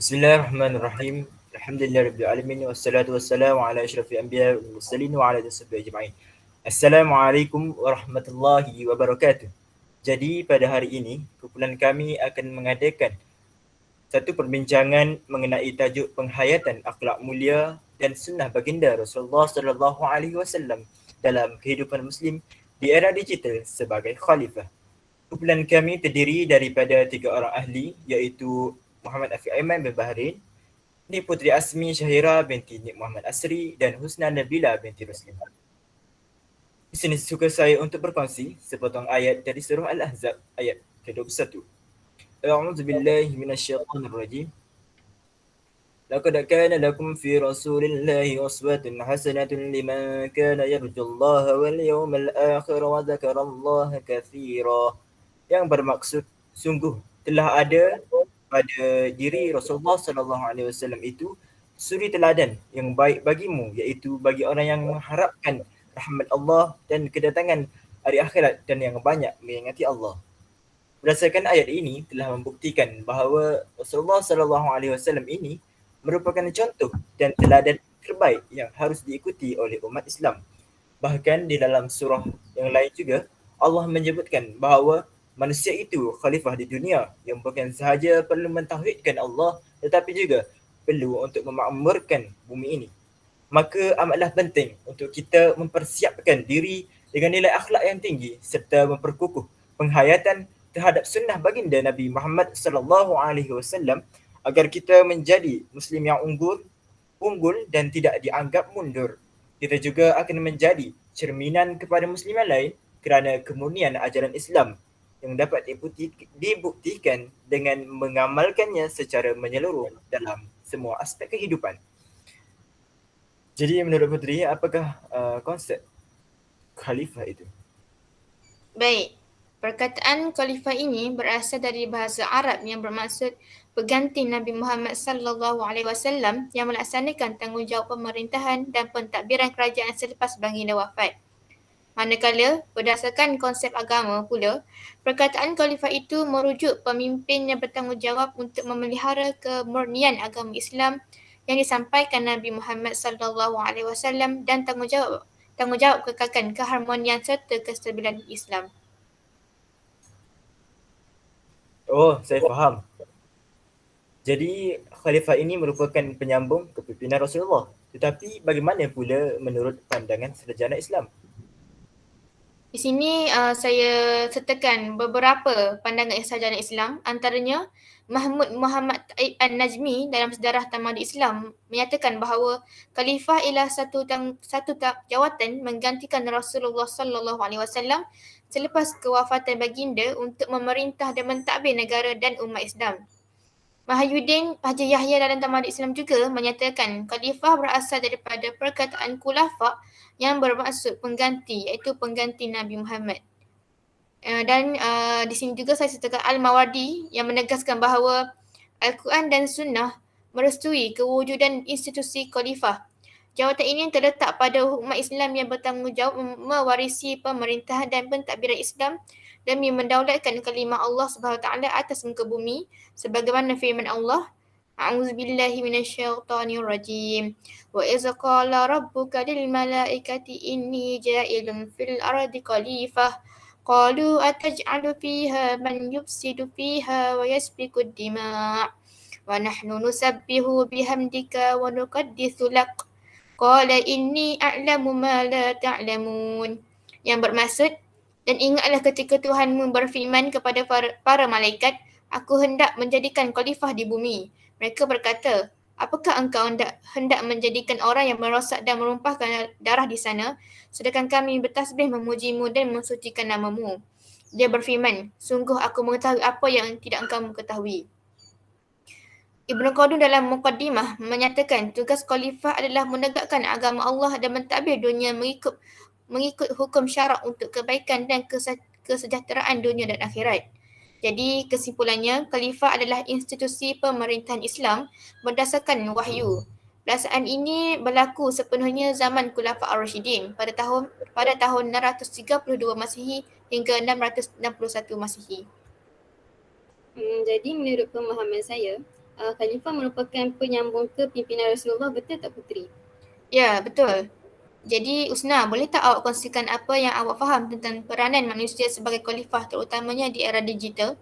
Bismillahirrahmanirrahim. Alhamdulillahirabbil alamin wassalatu wassalamu ala asyrafil anbiya wal mursalin wa ala alihi washabbihi ajma'in. Assalamualaikum warahmatullahi wabarakatuh. Jadi pada hari ini kumpulan kami akan mengadakan satu perbincangan mengenai tajuk penghayatan akhlak mulia dan sunnah baginda Rasulullah sallallahu alaihi wasallam dalam kehidupan muslim di era digital sebagai khalifah. Kumpulan kami terdiri daripada 3 orang ahli iaitu Muhammad Afiq Aiman bin Bahrain, Nik Putri Asmi Syahira binti Nik Muhammad Asri dan Husna Nabila binti Ruslim. Di sini suka saya untuk berkongsi sepotong ayat dari surah Al-Ahzab ayat ke-21. A'udzu billahi minasyaitonir rajim. Laqad kana lakum fi rasulillahi uswatun hasanatun liman kana yarjullaha wal yawmal akhir wa dzakarallaha katsira. Yang bermaksud sungguh telah ada pada diri Rasulullah sallallahu alaihi wasallam itu suri teladan yang baik bagimu, iaitu bagi orang yang mengharapkan rahmat Allah dan kedatangan hari akhirat dan yang banyak mengingati Allah. Berdasarkan ayat ini telah membuktikan bahawa Rasulullah sallallahu alaihi wasallam ini merupakan contoh dan teladan terbaik yang harus diikuti oleh umat Islam. Bahkan di dalam surah yang lain juga Allah menyebutkan bahawa manusia itu khalifah di dunia yang bukan sahaja perlu mentauhidkan Allah tetapi juga perlu untuk memakmurkan bumi ini. Maka amatlah penting untuk kita mempersiapkan diri dengan nilai akhlak yang tinggi serta memperkukuh penghayatan terhadap sunnah baginda Nabi Muhammad sallallahu alaihi wasallam agar kita menjadi muslim yang unggul dan tidak dianggap mundur. Kita juga akan menjadi cerminan kepada musliman lain kerana kemurnian ajaran Islam yang dapat dibuktikan dengan mengamalkannya secara menyeluruh dalam semua aspek kehidupan. Jadi menurut Putri, apakah konsep khalifah itu? Baik, perkataan khalifah ini berasal dari bahasa Arab yang bermaksud pengganti Nabi Muhammad sallallahu alaihi wasallam yang melaksanakan tanggungjawab pemerintahan dan pentadbiran kerajaan selepas baginda wafat. Manakala, berdasarkan konsep agama pula, perkataan khalifah itu merujuk pemimpin yang bertanggungjawab untuk memelihara kemurnian agama Islam yang disampaikan Nabi Muhammad sallallahu alaihi wasallam dan tanggungjawab kekalkan keharmonian serta kestabilan Islam. Oh, saya faham. Jadi khalifah ini merupakan penyambung kepimpinan Rasulullah. Tetapi bagaimana pula menurut pandangan sarjana Islam? Di sini saya sertakan beberapa pandangan sarjana Islam, antaranya Mahmud Muhammad Taib An-Najmi dalam Sejarah Tamadun Islam menyatakan bahawa khalifah ialah satu jawatan menggantikan Rasulullah sallallahu alaihi wasallam selepas kewafatan baginda untuk memerintah dan mentadbir negara dan umat Islam. Mahyuddin Haji Yahya dalam Tamadun Islam juga menyatakan khalifah berasal daripada perkataan khulafa yang bermaksud pengganti, iaitu pengganti Nabi Muhammad. Dan di sini juga saya sertakan Al-Mawardi yang menegaskan bahawa Al-Quran dan Sunnah merestui kewujudan institusi khalifah. Jawatan ini terletak pada umat Islam yang bertanggungjawab mewarisi pemerintahan dan pentadbiran Islam demi mendaulatkan kalimah Allah SWT atas muka bumi sebagaimana firman Allah, A'udzubillahi minasyaitonirrajim. Wa iz qala rabbuka lil malaikati inni ja'ilun fil ardi khalifah. Qalu ataj'alu fiha man yufsidu fiha wa yasfiku ad-dima' wa nahnu nusabbihu bihamdika wa nuqaddisu lak. Qala inni a'lamu ma la ta'lamun. Yang bermaksud, dan ingatlah ketika Tuhanmu berfirman kepada para malaikat, aku hendak menjadikan khalifah di bumi. Mereka berkata, apakah engkau hendak menjadikan orang yang merosak dan merumpahkan darah di sana, sedangkan kami bertasbih memujimu dan mensucikan namamu. Dia berfirman, sungguh aku mengetahui apa yang tidak engkau ketahui. Ibn Khaldun dalam Muqaddimah menyatakan tugas khalifah adalah menegakkan agama Allah dan mentadbir dunia mengikut hukum syarak untuk kebaikan dan kesejahteraan dunia dan akhirat. Jadi kesimpulannya, khalifah adalah institusi pemerintahan Islam berdasarkan wahyu. Pelaksanaan ini berlaku sepenuhnya zaman Khulafa Ar-Rasyidin pada tahun 632 Masihi hingga 661 Masihi. Jadi menurut pemahaman saya, Khalifah merupakan penyambung kepimpinan Rasulullah, betul tak Puteri? Ya, betul. Jadi Usna, boleh tak awak kongsikan apa yang awak faham tentang peranan manusia sebagai khalifah terutamanya di era digital?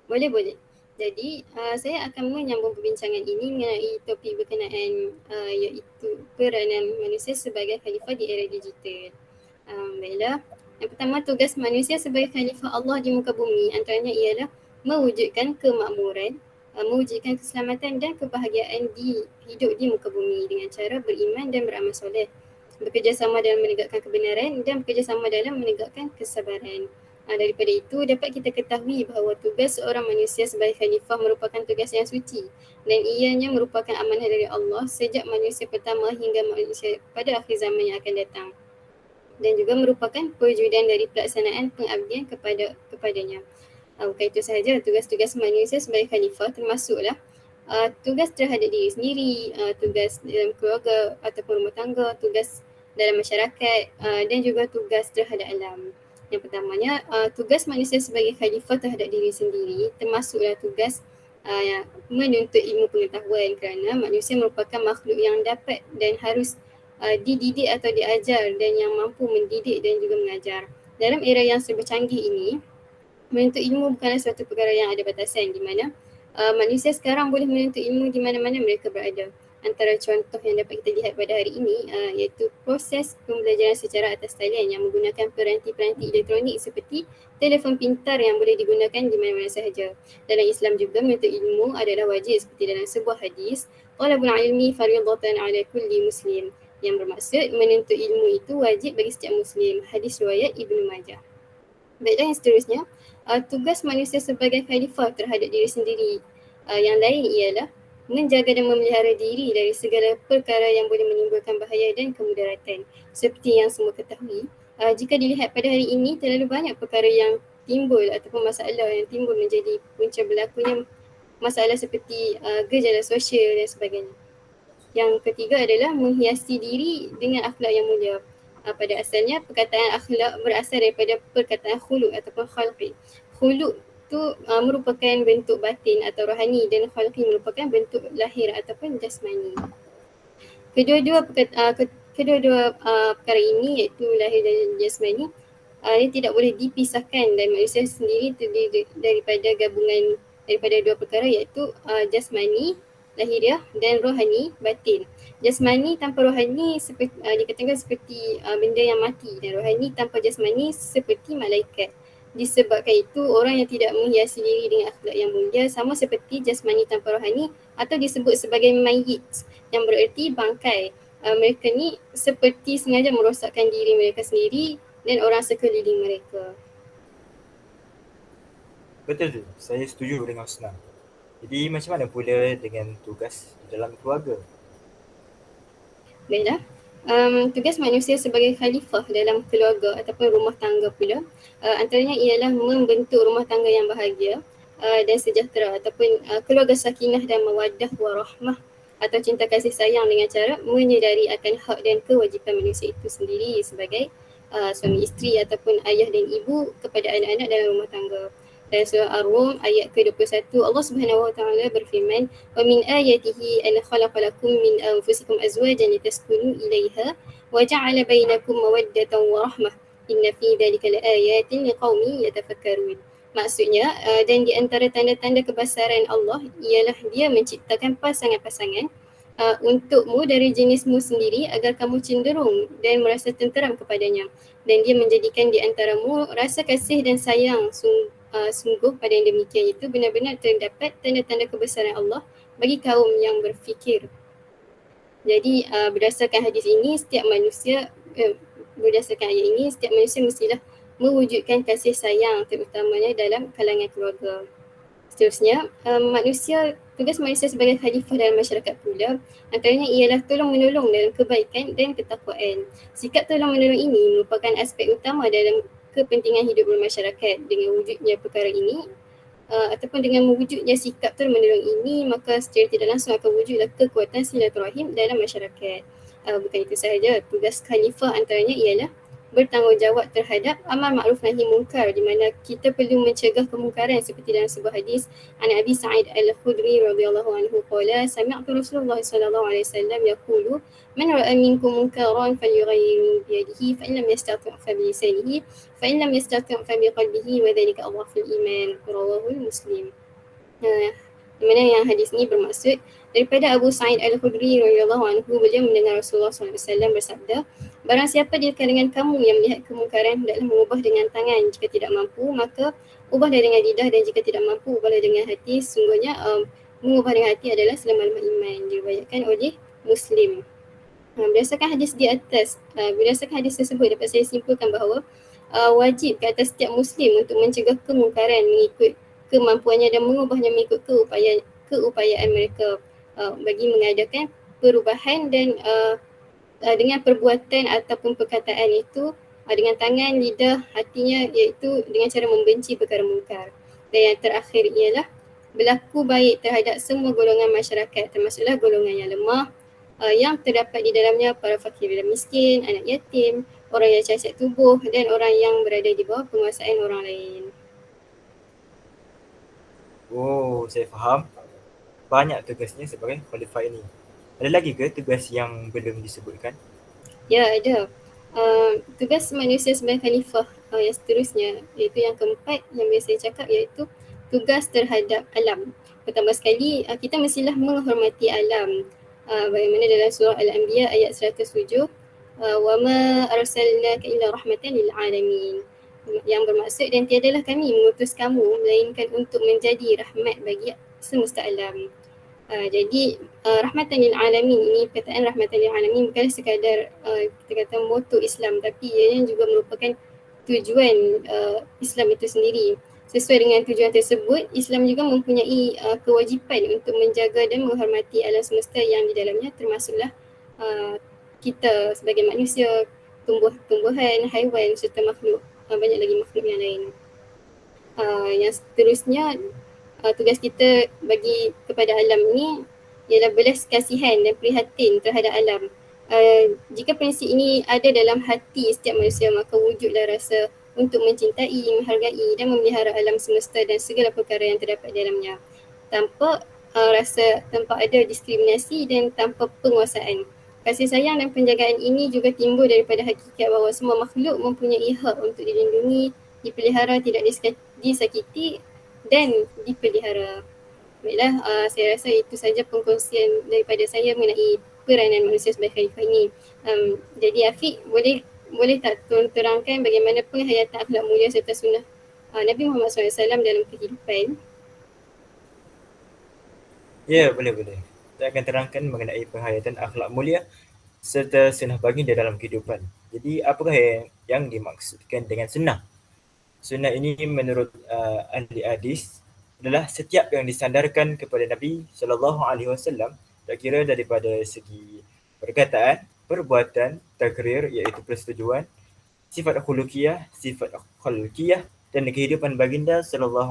Boleh. Jadi saya akan menyambung perbincangan ini mengenai topik berkenaan iaitu peranan manusia sebagai khalifah di era digital. Baiklah, yang pertama, tugas manusia sebagai khalifah Allah di muka bumi antaranya ialah mewujudkan kemakmuran, mewujudkan keselamatan dan kebahagiaan di hidup di muka bumi dengan cara beriman dan beramal soleh, bekerjasama dalam menegakkan kebenaran dan bekerjasama dalam menegakkan kesabaran. Daripada itu dapat kita ketahui bahawa tugas seorang manusia sebagai khalifah merupakan tugas yang suci dan ianya merupakan amanah dari Allah sejak manusia pertama hingga manusia pada akhir zaman yang akan datang, dan juga merupakan perwujudan dari pelaksanaan pengabdian kepadanya. Bukan itu sahaja, tugas-tugas manusia sebagai khalifah termasuklah tugas terhadap diri sendiri, tugas dalam keluarga ataupun rumah tangga, tugas dalam masyarakat dan juga tugas terhadap alam. Yang pertamanya, tugas manusia sebagai khalifah terhadap diri sendiri termasuklah tugas menuntut ilmu pengetahuan, kerana manusia merupakan makhluk yang dapat dan harus dididik atau diajar dan yang mampu mendidik dan juga mengajar. Dalam era yang serba canggih ini, menuntut ilmu bukanlah suatu perkara yang ada batasan, di mana manusia sekarang boleh menuntut ilmu di mana-mana mereka berada. Antara contoh yang dapat kita lihat pada hari ini iaitu proses pembelajaran secara atas talian yang menggunakan peranti-peranti elektronik seperti telefon pintar yang boleh digunakan di mana-mana sahaja. Dalam Islam juga menuntut ilmu adalah wajib seperti dalam sebuah hadis, talabul ilmi fardhatun ala kulli muslim, yang bermaksud menuntut ilmu itu wajib bagi setiap muslim. Hadis riwayat Ibnu Majah. Baiklah, yang seterusnya, tugas manusia sebagai khalifah terhadap diri sendiri yang lain ialah menjaga dan memelihara diri dari segala perkara yang boleh menimbulkan bahaya dan kemudaratan. Seperti yang semua ketahui, jika dilihat pada hari ini, terlalu banyak perkara yang timbul ataupun masalah yang timbul menjadi punca berlakunya masalah seperti gejala sosial dan sebagainya. Yang ketiga adalah menghiasi diri dengan akhlak yang mulia. Pada asalnya, perkataan akhlak berasal daripada perkataan khuluq ataupun khalqi. Khuluq itu merupakan bentuk batin atau rohani dan khalqi merupakan bentuk lahir ataupun jasmani. Kedua-dua perkara ini iaitu lahir dan jasmani ia tidak boleh dipisahkan, dan manusia sendiri terdiri daripada gabungan daripada dua perkara iaitu jasmani lahiriah dan rohani batin. Jasmani tanpa rohani dikatakan seperti benda yang mati, dan rohani tanpa jasmani seperti malaikat. Disebabkan itu, orang yang tidak menghiasi diri dengan akhlak yang mulia sama seperti jasmani tanpa rohani, atau disebut sebagai mayyit yang bererti bangkai. Mereka ni seperti sengaja merosakkan diri mereka sendiri dan orang sekeliling mereka. Betul tu, saya setuju dengan Husna. Jadi macam mana pula dengan tugas dalam keluarga? Baiklah, tugas manusia sebagai khalifah dalam keluarga ataupun rumah tangga pula antaranya ialah membentuk rumah tangga yang bahagia dan sejahtera ataupun keluarga sakinah dan mawaddah warahmah atau cinta kasih sayang dengan cara menyedari akan hak dan kewajipan manusia itu sendiri sebagai suami isteri ataupun ayah dan ibu kepada anak-anak dalam rumah tangga. Dalam surah Ar-Rum ayat ke-21, Allah Subhanahu wa taala berfirman, "Wa min ayatihi an khalaqa lakum min anfusikum azwajan litaskunu ilaiha wa ja'ala bainakum mawaddatan wa rahmah. Inna fi dzalika laayatin liqaumin yatafakkarun." Maksudnya, dan di antara tanda-tanda kebesaran Allah ialah Dia menciptakan pasangan-pasangan untukmu dari jenismu sendiri agar kamu cenderung dan merasa tenteram kepadanya, dan Dia menjadikan di antaramu rasa kasih dan sayang. Sungguh pada yang demikian itu benar-benar terdapat tanda-tanda kebesaran Allah bagi kaum yang berfikir. Jadi berdasarkan hadis ini, berdasarkan ayat ini, setiap manusia mestilah mewujudkan kasih sayang terutamanya dalam kalangan keluarga. Seterusnya, tugas manusia sebagai khalifah dalam masyarakat pula antaranya ialah tolong-menolong dalam kebaikan dan ketakwaan. Sikap tolong-menolong ini merupakan aspek utama dalam kepentingan hidup bermasyarakat. Dengan wujudnya perkara ini ataupun dengan mewujudnya sikap tolong-menolong ini, maka secara tidak langsung akan wujudlah kekuatan silaturahim dalam masyarakat. Bukan itu sahaja, tugas khalifah antaranya ialah bertanggungjawab terhadap amal makruf nahi munkar, di mana kita perlu mencegah kemungkaran seperti dalam sebuah hadis an Abi Sa'id Al-Khudri radhiyallahu anhu qala sami'tu Rasulullah sallallahu alaihi wasallam yaqulu man ra'a minkum munkaran falyughayyirhu bi yadihi fa in lam yastati' fa bi lisanihi fa in lam yastati' fa bi qalbihi wa dhalika adhaful iman, rawahu Muslim. Di mana yang hadis ni bermaksud daripada Abu Sa'id Al-Khudri radhiyallahu anhu, beliau mendengar Rasulullah SAW bersabda, barang siapa di kalangan kamu yang melihat kemungkaran hendaklah mengubah dengan tangan, jika tidak mampu maka ubahlah dengan lidah, dan jika tidak mampu ubahlah dengan hati. Sungguhnya mengubah dengan hati adalah selama-lama iman. Diriwayatkan oleh Muslim. Berdasarkan hadis tersebut dapat saya simpulkan bahawa wajib ke atas setiap Muslim untuk mencegah kemungkaran mengikut kemampuannya dan mengubahnya mengikut keupayaan mereka bagi mengadakan perubahan dan dengan perbuatan ataupun perkataan itu dengan tangan, lidah, hatinya, iaitu dengan cara membenci perkara mungkar. Dan yang terakhir ialah berlaku baik terhadap semua golongan masyarakat, termasuklah golongan yang lemah yang terdapat di dalamnya para fakir dan miskin, anak yatim, orang yang cacat tubuh dan orang yang berada di bawah penguasaan orang lain. Oh, saya faham. Banyak tugasnya sebagai qualifier ni. Ada lagi ke tugas yang belum disebutkan? Ya, ada. Tugas manusia sebagai khalifah yang seterusnya, iaitu yang keempat yang biasa saya cakap, iaitu tugas terhadap alam. Pertama sekali, kita mestilah menghormati alam. Bagaimana dalam surah Al-Anbiya ayat 107, wa ma arsalnaka illa rahmatan lil alamin, yang bermaksud dan tiadalah kami mengutus kamu melainkan untuk menjadi rahmat bagi semesta alam. Jadi rahmatan lil alamin ini, perkataan rahmatan lil alamin bukan sekadar kita kata moto Islam, tapi ianya juga merupakan tujuan Islam itu sendiri. Sesuai dengan tujuan tersebut, Islam juga mempunyai kewajipan untuk menjaga dan menghormati alam semesta yang di dalamnya termasuklah kita sebagai manusia, tumbuhan, haiwan serta makhluk, banyak lagi makhluk yang lain. Yang seterusnya, tugas kita bagi kepada alam ini ialah belas kasihan dan prihatin terhadap alam. Jika prinsip ini ada dalam hati setiap manusia, maka wujudlah rasa untuk mencintai, menghargai dan memelihara alam semesta dan segala perkara yang terdapat dalamnya, tanpa ada diskriminasi dan tanpa penguasaan. Kasih sayang dan penjagaan ini juga timbul daripada hakikat bahawa semua makhluk mempunyai hak untuk dilindungi, dipelihara, tidak disakiti dan dipelihara. Baiklah, saya rasa itu saja pengkongsian daripada saya mengenai peranan manusia sebagai khalifah ini. Jadi Afiq, boleh tak terangkan bagaimana penghayatan akhlak mulia serta sunnah Nabi Muhammad SAW dalam kehidupan? Ya, boleh. Saya akan terangkan mengenai penghayatan akhlak mulia serta sunnah baginda dalam kehidupan. Jadi apakah yang dimaksudkan dengan sunnah? Sunnah ini menurut ahli hadis adalah setiap yang disandarkan kepada Nabi SAW, tak kira daripada segi perkataan, perbuatan, takrir iaitu persetujuan, sifat khuluqiyah, sifat khalqiyah dan kehidupan baginda SAW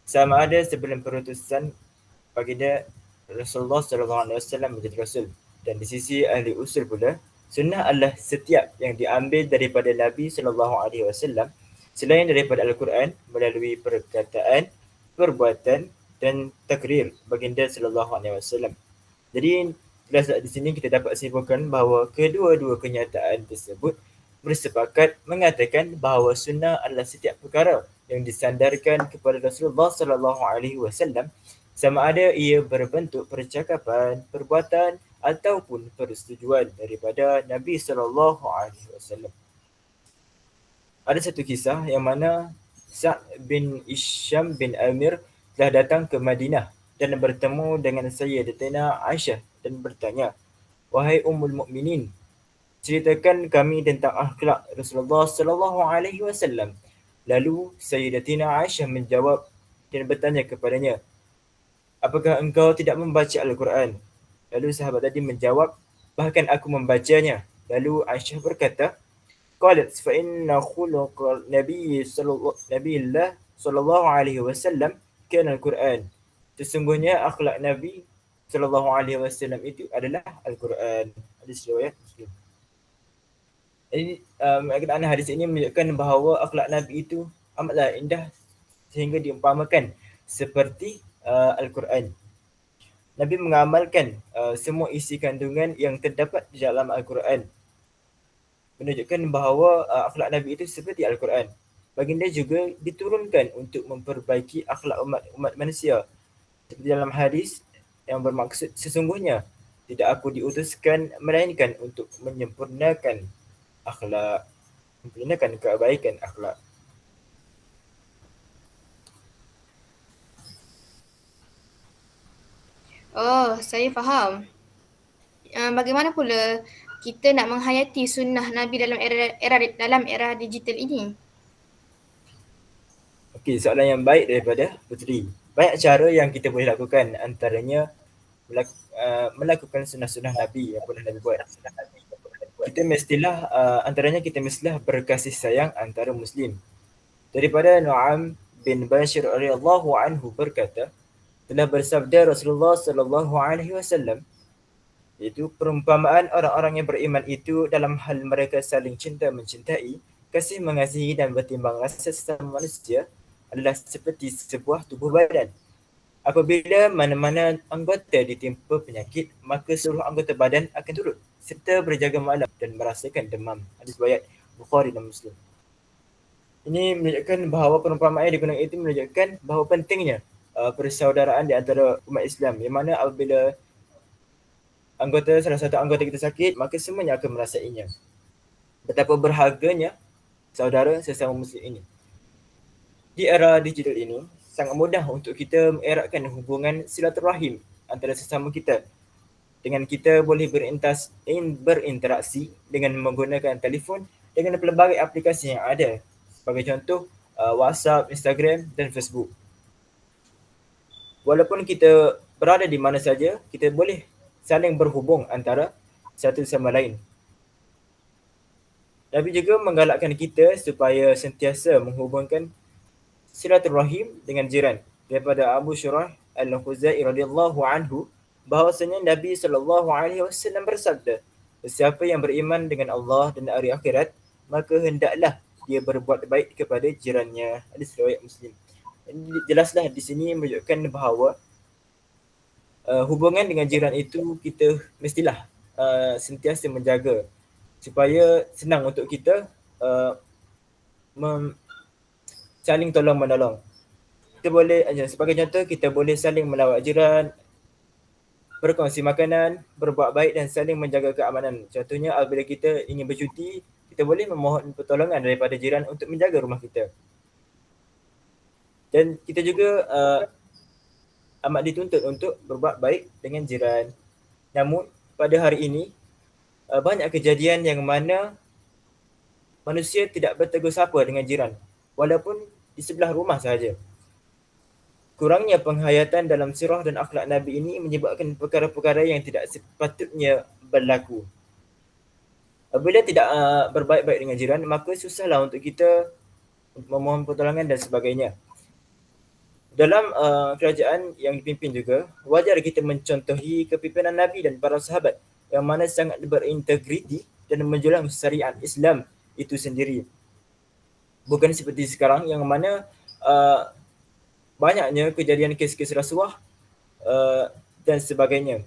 sama ada sebelum perutusan baginda Rasulullah SAW menjadi Rasul. Dan di sisi ahli usul pula, sunnah adalah setiap yang diambil daripada Nabi SAW selain daripada Al-Quran melalui perkataan, perbuatan dan takrir baginda SAW. Jadi di sini kita dapat simpulkan bahawa kedua-dua kenyataan tersebut bersepakat mengatakan bahawa sunnah adalah setiap perkara yang disandarkan kepada Rasulullah SAW sama ada ia berbentuk percakapan, perbuatan ataupun persetujuan daripada Nabi SAW. Ada satu kisah yang mana Sa'd bin Hisham bin Amir telah datang ke Madinah dan bertemu dengan Sayyidatina Aisyah dan bertanya, "Wahai Ummul Mukminin, ceritakan kami tentang akhlak Rasulullah SAW." Lalu Sayyidatina Aisyah menjawab dan bertanya kepadanya, "Apakah engkau tidak membaca Al-Quran?" Lalu sahabat tadi menjawab, "Bahkan aku membacanya." Lalu Aisyah berkata, "Qalat fa inna khuluqa Nabiyillah sallallahu alaihi wasallam kana Al-Quran." Sesungguhnya akhlak Nabi sallallahu alaihi wasallam itu adalah Al-Quran. Hadis riwayat Muslim. Jadi makna hadis ini menunjukkan bahawa akhlak Nabi itu amatlah indah sehingga diumpamakan seperti Al-Quran. Nabi mengamalkan semua isi kandungan yang terdapat di dalam Al-Quran, menunjukkan bahawa akhlak Nabi itu seperti Al-Quran. Baginda juga diturunkan untuk memperbaiki akhlak umat manusia. Seperti dalam hadis yang bermaksud, sesungguhnya tidak aku diutuskan melainkan untuk menyempurnakan akhlak, menyempurnakan kebaikan akhlak. Oh, saya faham. Bagaimana pula kita nak menghayati sunnah Nabi dalam era digital ini? Okey, soalan yang baik daripada Puteri. Banyak cara yang kita boleh lakukan, antaranya melakukan sunnah-sunnah Nabi yang pernah Nabi buat. Antaranya kita mestilah berkasih sayang antara Muslim. Daripada Nu'am bin Bashir radhiyallahu anhu berkata, telah bersabda Rasulullah sallallahu alaihi wasallam, iaitu perumpamaan orang-orang yang beriman itu dalam hal mereka saling cinta mencintai, kasih mengasihi dan bertimbang rasa sesama manusia adalah seperti sebuah tubuh badan. Apabila mana-mana anggota ditimpa penyakit, maka seluruh anggota badan akan turut serta berjaga malam dan merasakan demam. Hadis riwayat Bukhari dan Muslim. Ini menunjukkan bahawa perumpamaan yang digunakan itu menunjukkan bahawa pentingnya persaudaraan di antara umat Islam, yang mana apabila salah satu anggota kita sakit, maka semuanya akan merasainya. Betapa berharganya saudara sesama Muslim ini. Di era digital ini, sangat mudah untuk kita mengeratkan hubungan silaturahim antara sesama kita. Dengan kita boleh berinteraksi dengan menggunakan telefon dengan pelbagai aplikasi yang ada. Sebagai contoh, WhatsApp, Instagram dan Facebook. Walaupun kita berada di mana saja, kita boleh saling berhubung antara satu sama lain. Nabi juga menggalakkan kita supaya sentiasa menghubungkan silaturahim dengan jiran. Daripada Abu Shurah Al-Khuzai radhiyallahu anhu, bahawasanya Nabi SAW bersabda, siapa yang beriman dengan Allah dan hari akhirat, maka hendaklah dia berbuat baik kepada jirannya. Hadis riwayat Muslim. Jelaslah di sini menunjukkan bahawa hubungan dengan jiran itu kita mestilah sentiasa menjaga supaya senang untuk kita saling tolong menolong. Kita boleh, sebagai contoh, kita boleh saling melawat jiran, berkongsi makanan, berbuat baik dan saling menjaga keamanan. Contohnya apabila kita ingin bercuti, kita boleh memohon pertolongan daripada jiran untuk menjaga rumah kita. Dan kita juga amat dituntut untuk berbuat baik dengan jiran. Namun pada hari ini banyak kejadian yang mana manusia tidak bertegur sapa dengan jiran walaupun di sebelah rumah sahaja. Kurangnya penghayatan dalam sirah dan akhlak Nabi ini menyebabkan perkara-perkara yang tidak sepatutnya berlaku. Apabila tidak berbaik-baik dengan jiran, maka susahlah untuk kita memohon pertolongan dan sebagainya. Dalam kerajaan yang dipimpin juga, wajar kita mencontohi kepimpinan Nabi dan para sahabat yang mana sangat berintegriti dan menjulang syariat Islam itu sendiri. Bukan seperti sekarang yang mana banyaknya kejadian kes-kes rasuah dan sebagainya.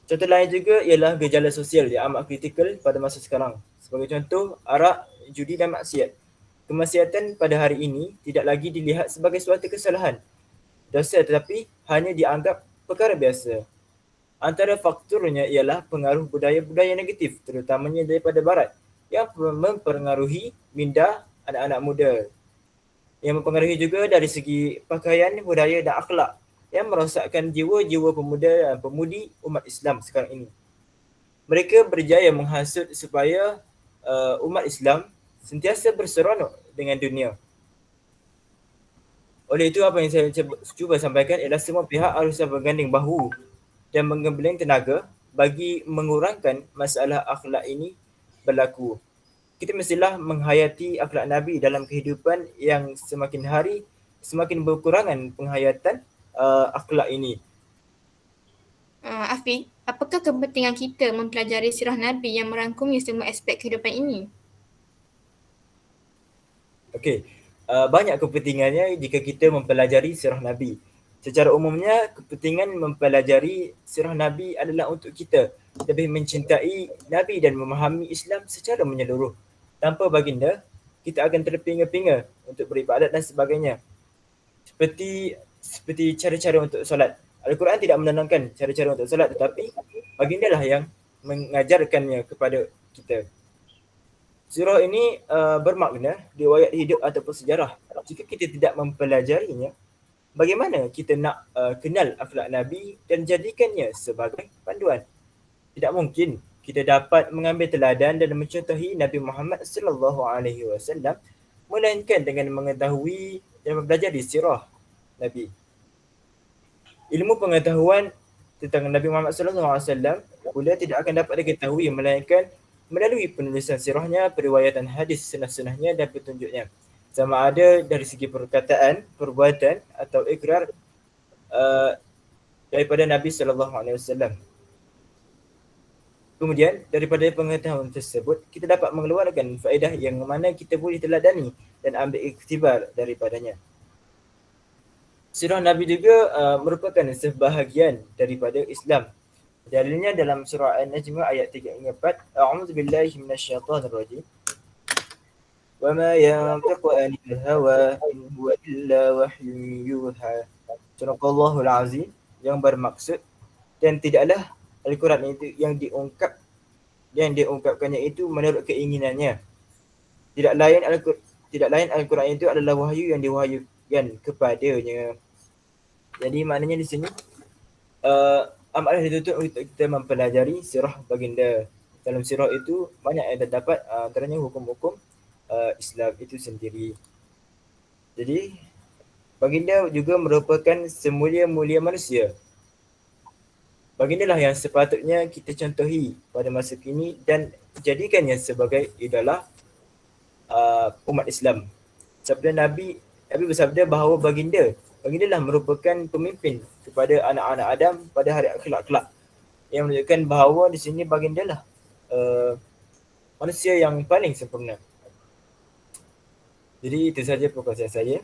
Contoh lain juga ialah gejala sosial yang amat kritikal pada masa sekarang. Sebagai contoh, arak, judi dan maksiat. Kemaksiatan pada hari ini tidak lagi dilihat sebagai suatu kesalahan, dosa, tetapi hanya dianggap perkara biasa. Antara faktornya ialah pengaruh budaya-budaya negatif, terutamanya daripada barat, yang mempengaruhi minda anak-anak muda. Yang mempengaruhi juga dari segi pakaian, budaya dan akhlak yang merosakkan jiwa-jiwa pemuda dan pemudi umat Islam sekarang ini. Mereka berjaya menghasut supaya umat Islam sentiasa berseronok dengan dunia. Oleh itu, apa yang saya cuba sampaikan ialah semua pihak harus berganding bahu dan menggembleng tenaga bagi mengurangkan masalah akhlak ini berlaku. Kita mestilah menghayati akhlak Nabi dalam kehidupan yang semakin hari semakin berkurangan penghayatan akhlak ini. Afiq, Apakah kepentingan kita mempelajari sirah Nabi yang merangkumi semua aspek kehidupan ini? Okey, banyak kepentingannya jika kita mempelajari sirah Nabi. Secara umumnya, kepentingan mempelajari sirah Nabi adalah untuk kita lebih mencintai Nabi dan memahami Islam secara menyeluruh. Tanpa baginda, kita akan terpinga-pinga untuk beribadat dan sebagainya. Seperti cara-cara untuk solat. Al-Quran tidak menerangkan cara-cara untuk solat, tetapi baginda lah yang mengajarkannya kepada kita. Surah ini bermakna riwayat hidup ataupun sejarah. Jika kita tidak mempelajarinya, bagaimana kita nak kenal akhlak Nabi dan jadikannya sebagai panduan? Tidak mungkin kita dapat mengambil teladan dan mencontohi Nabi Muhammad sallallahu alaihi wasallam melainkan dengan mengetahui dan mempelajari sirah Nabi. Ilmu pengetahuan tentang Nabi Muhammad sallallahu alaihi wasallam pula tidak akan dapat diketahui melainkan melalui penulisan sirahnya, periwayatan hadis, sunnah-sunnahnya dan petunjuknya. Sama ada dari segi perkataan, perbuatan atau ikrar daripada Nabi sallallahu alaihi wasallam. Kemudian daripada pengetahuan tersebut kita dapat mengeluarkan faedah yang mana kita boleh teladani dan ambil iktibar daripadanya. Sirah Nabi juga merupakan sebahagian daripada Islam. Dalilnya dalam surah An-Najm ayat 3 hingga 4. A'udzubillahi minasyaitonirrajim. Wa ma yantiqu 'anil hawa in huwa illa wahyun yuha. Sadaqallahul azim, yang bermaksud dan tidaklah Al-Quran itu yang diungkapkannya itu menurut keinginannya. Tidak lain Al-Quran itu adalah wahyu yang diwahyukan kepadanya. Jadi maknanya di sini amatlah dituntut untuk kita mempelajari sirah baginda. Dalam sirah itu banyak yang terdapat antaranya hukum-hukum Islam itu sendiri. Jadi baginda juga merupakan semulia-mulia manusia. Baginda lah yang sepatutnya kita contohi pada masa kini dan jadikannya sebagai idola umat Islam. Sabda Nabi bersabda bahawa baginda lah merupakan pemimpin kepada anak-anak Adam pada hari akhirat kelak. Yang menunjukkan bahawa di sini baginda lah manusia yang paling sempurna. Jadi itu saja perkongsian saya.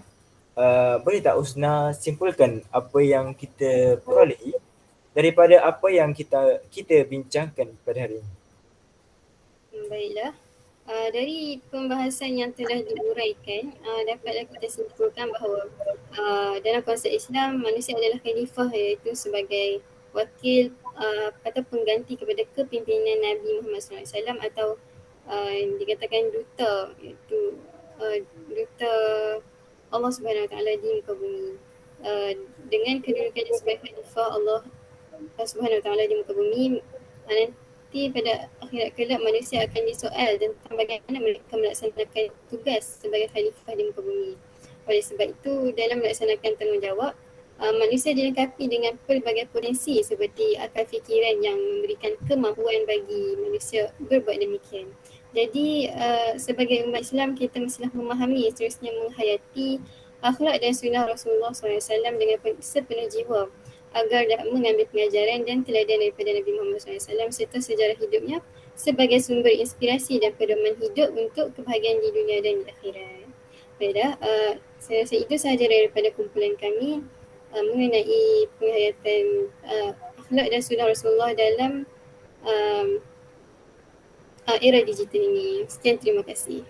Boleh tak Usna simpulkan apa yang kita perolehi daripada apa yang kita bincangkan pada hari ini? Baiklah. Dari pembahasan yang telah diuraikan, dapatlah kita simpulkan bahawa dalam konsep Islam, manusia adalah khalifah, iaitu sebagai wakil atau pengganti kepada kepimpinan Nabi Muhammad SAW atau dikatakan duta, iaitu duta Allah Subhanahu Wa Taala di muka bumi. Dengan kedudukan sebagai khalifah Allah Subhanahu Wa Taala di muka bumi, nanti pada akhirat kelak manusia akan disoal tentang bagaimana mereka melaksanakan tugas sebagai khalifah di muka bumi. Oleh sebab itu, dalam melaksanakan tanggungjawab, manusia dilengkapi dengan pelbagai potensi seperti akal fikiran yang memberikan kemampuan bagi manusia berbuat demikian. Jadi sebagai umat Islam, kita mestilah memahami seterusnya menghayati akhlak dan sunnah Rasulullah SAW dengan sepenuh jiwa agar dapat mengambil pengajaran dan teladan daripada Nabi Muhammad SAW serta sejarah hidupnya sebagai sumber inspirasi dan pedoman hidup untuk kebahagiaan di dunia dan di akhirat. Baiklah, saya rasa itu sahaja daripada kumpulan kami mengenai penghayatan akhlak dan sunnah Rasulullah dalam era digital ini. Sekian, terima kasih.